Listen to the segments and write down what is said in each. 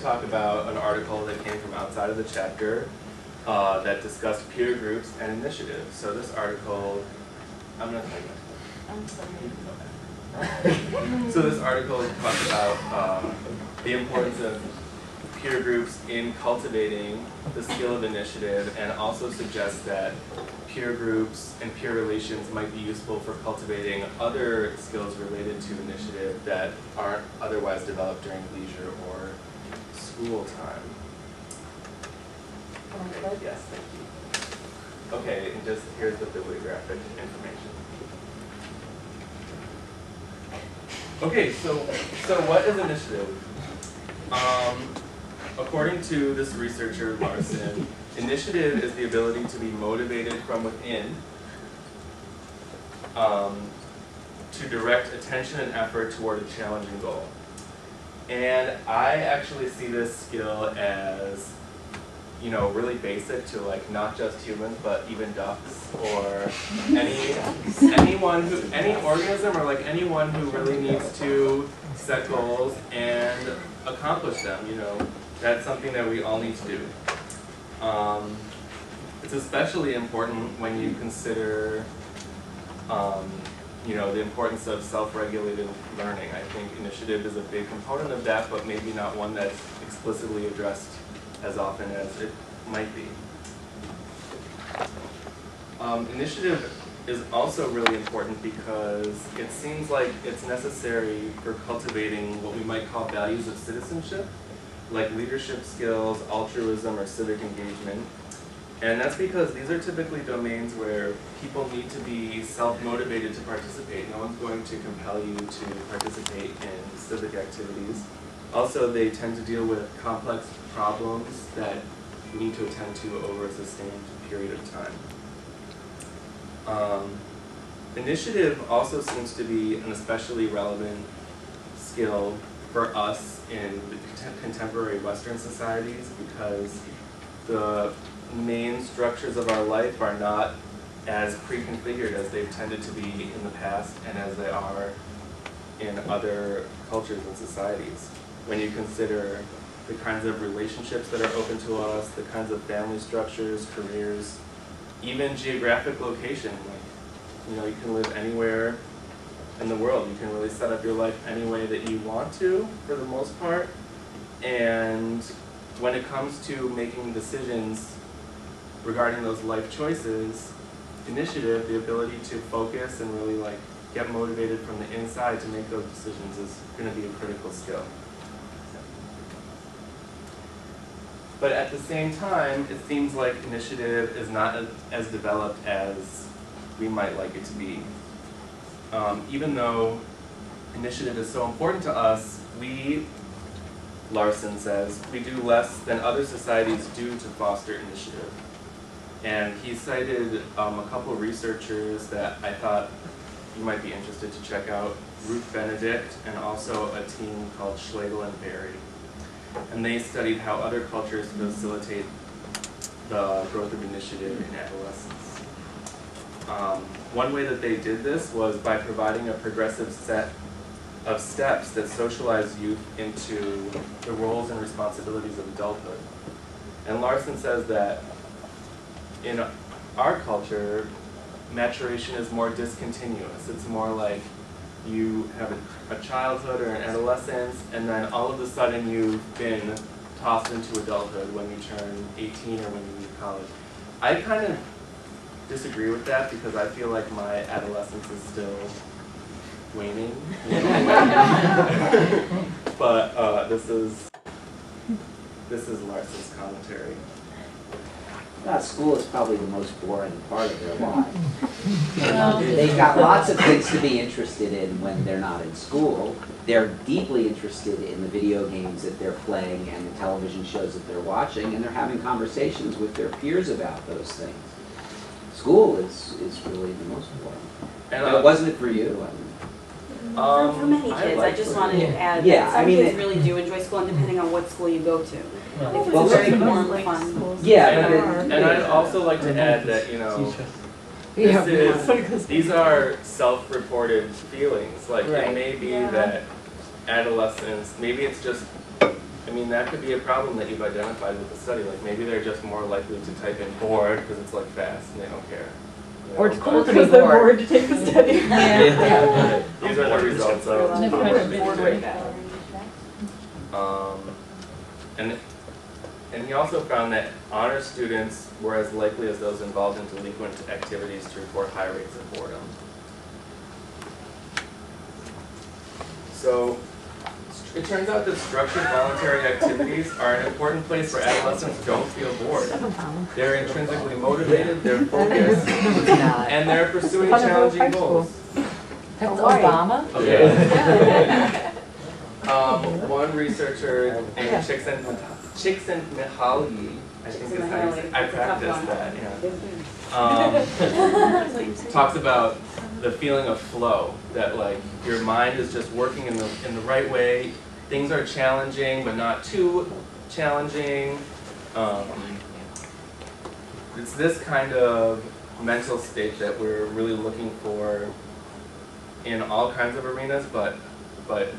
talk about an article that came from outside of the chapter that discussed peer groups and initiatives. So this article, I'm going to tell you. I'm sorry. So this article talks about the importance of peer groups in cultivating the skill of initiative, and also suggests that peer groups and peer relations might be useful for cultivating other skills related to initiative that aren't otherwise developed during leisure or school time. Okay, yes, thank you. Okay, and just here's the bibliographic information. Okay, so what is initiative? According to this researcher, Larson, initiative is the ability to be motivated from within to direct attention and effort toward a challenging goal. And I actually see this skill as, you know, really basic to like not just humans, but even ducks or any organism, or like anyone who really needs to set goals and accomplish them. You know, that's something that we all need to do. It's especially important when you consider, you know, the importance of self-regulated learning. I think initiative is a big component of that, but maybe not one that's explicitly addressed as often as it might be. Initiative is also really important because it seems like it's necessary for cultivating what we might call values of citizenship, like leadership skills, altruism, or civic engagement. And that's because these are typically domains where people need to be self-motivated to participate. No one's going to compel you to participate in civic activities. Also, they tend to deal with complex problems that you need to attend to over a sustained period of time. Initiative also seems to be an especially relevant skill for us in contemporary Western societies, because the main structures of our life are not as pre-configured as they've tended to be in the past and as they are in other cultures and societies. When you consider the kinds of relationships that are open to us, the kinds of family structures, careers, even geographic location. Like, you know, you can live anywhere in the world. You can really set up your life any way that you want to, for the most part. And when it comes to making decisions regarding those life choices, initiative, the ability to focus and really like get motivated from the inside to make those decisions, is going to be a critical skill. But at the same time, it seems like initiative is not as developed as we might like it to be. Even though initiative is so important to us, we, Larson says, we do less than other societies do to foster initiative. And he cited a couple of researchers that I thought you might be interested to check out, Ruth Benedict, and also a team called Schlegel and Berry. And they studied how other cultures facilitate the growth of initiative in adolescence. One way that they did this was by providing a progressive set of steps that socialize youth into the roles and responsibilities of adulthood. And Larson says that in our culture, maturation is more discontinuous. It's more like you have a childhood or an adolescence, and then all of a sudden you've been tossed into adulthood when you turn 18 or when you leave college. I kind of disagree with that, because I feel like my adolescence is still waning. But this is Larson's commentary. School is probably the most boring part of their life. They've got lots of things to be interested in when they're not in school. They're deeply interested in the video games that they're playing and the television shows that they're watching, and they're having conversations with their peers about those things. School is really the most boring. And wasn't it for you? For many kids, I just wanted to add that some kids really do enjoy school, and depending on what school you go to. If it's very warm, fun. Yeah, and I'd also like to add that, you know, these are self-reported feelings. Like, it may be that adolescence, maybe it's just I mean, that could be a problem that you've identified with the study. Like maybe they're just more likely to type in bored because it's like fast and they don't care. You know? Or it's cool to be bored to take the study. These are the results of and he also found that honor students were as likely as those involved in delinquent activities to report high rates of boredom. So it turns out that structured voluntary activities are an important place where adolescents don't feel bored. They're intrinsically motivated, they're focused, and they're pursuing challenging goals. That's Obama? Okay. One researcher named Csikszentmihalyi, I think is how you say it. I practiced that, yeah. Talks about the feeling of flow, that like your mind is just working in the right way. Things are challenging, but not too challenging. It's this kind of mental state that we're really looking for in all kinds of arenas, but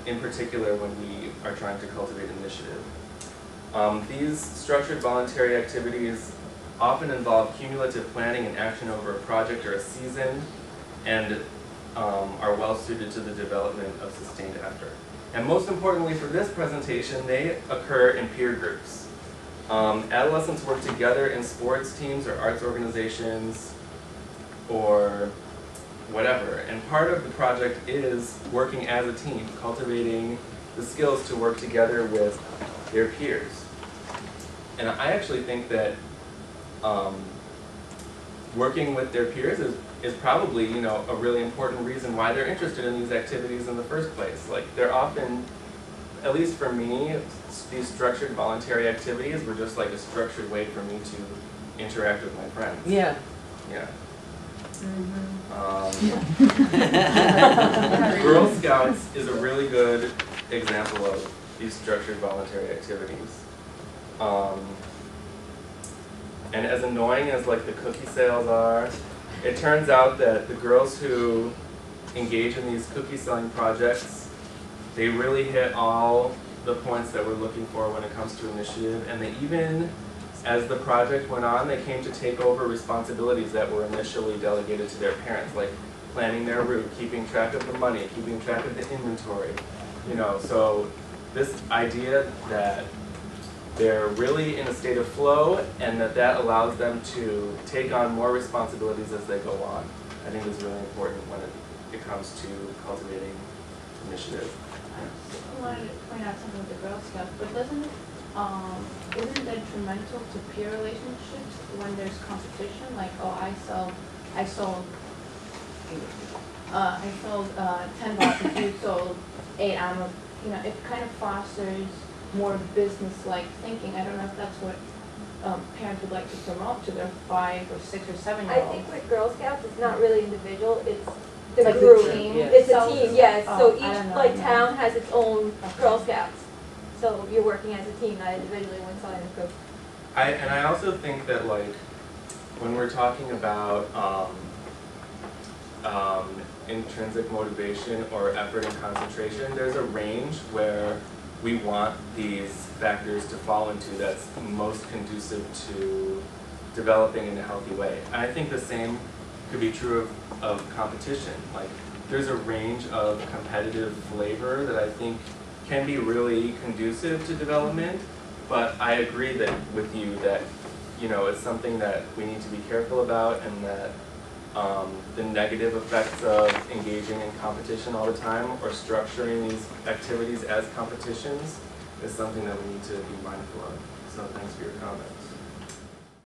in particular when we are trying to cultivate initiative. These structured voluntary activities often involve cumulative planning and action over a project or a season, and are well suited to the development of sustained effort. And most importantly for this presentation, they occur in peer groups. Adolescents work together in sports teams or arts organizations or whatever. And part of the project is working as a team, cultivating the skills to work together with their peers. And I actually think that working with their peers is probably, you know, a really important reason why they're interested in these activities in the first place. Like they're often, at least for me, these structured voluntary activities were just like a structured way for me to interact with my friends. Yeah. Yeah. Girl Scouts is a really good example of these structured voluntary activities. And as annoying as like the cookie sales are, it turns out that the girls who engage in these cookie selling projects, they really hit all the points that we're looking for when it comes to initiative, and they even, as the project went on, they came to take over responsibilities that were initially delegated to their parents, like planning their route, keeping track of the money, keeping track of the inventory. You know, so this idea that they're really in a state of flow and that allows them to take on more responsibilities as they go on, I think is really important when it comes to cultivating initiative. I wanted to point out something with the Girl Scouts, but isn't it detrimental to peer relationships when there's competition? Like, oh, I sold 10 boxes, you sold 8. You know, it kind of fosters more business-like thinking. I don't know if that's what parents would like to promote to their 5 or 6 or 7-year-olds. I think with Girl Scouts, it's not really individual. It's the like group. The team. Yeah. It's a team, yes. Oh, So I don't know. each town has its own Girl Scouts. So you're working as a team, not individually when selling a group. And I also think that like when we're talking about intrinsic motivation or effort and concentration, there's a range where we want these factors to fall into that's most conducive to developing in a healthy way. And I think the same could be true of competition. Like there's a range of competitive flavor that I think can be really conducive to development, but I agree that with you that, you know, it's something that we need to be careful about, and that the negative effects of engaging in competition all the time or structuring these activities as competitions is something that we need to be mindful of. So thanks for your comments.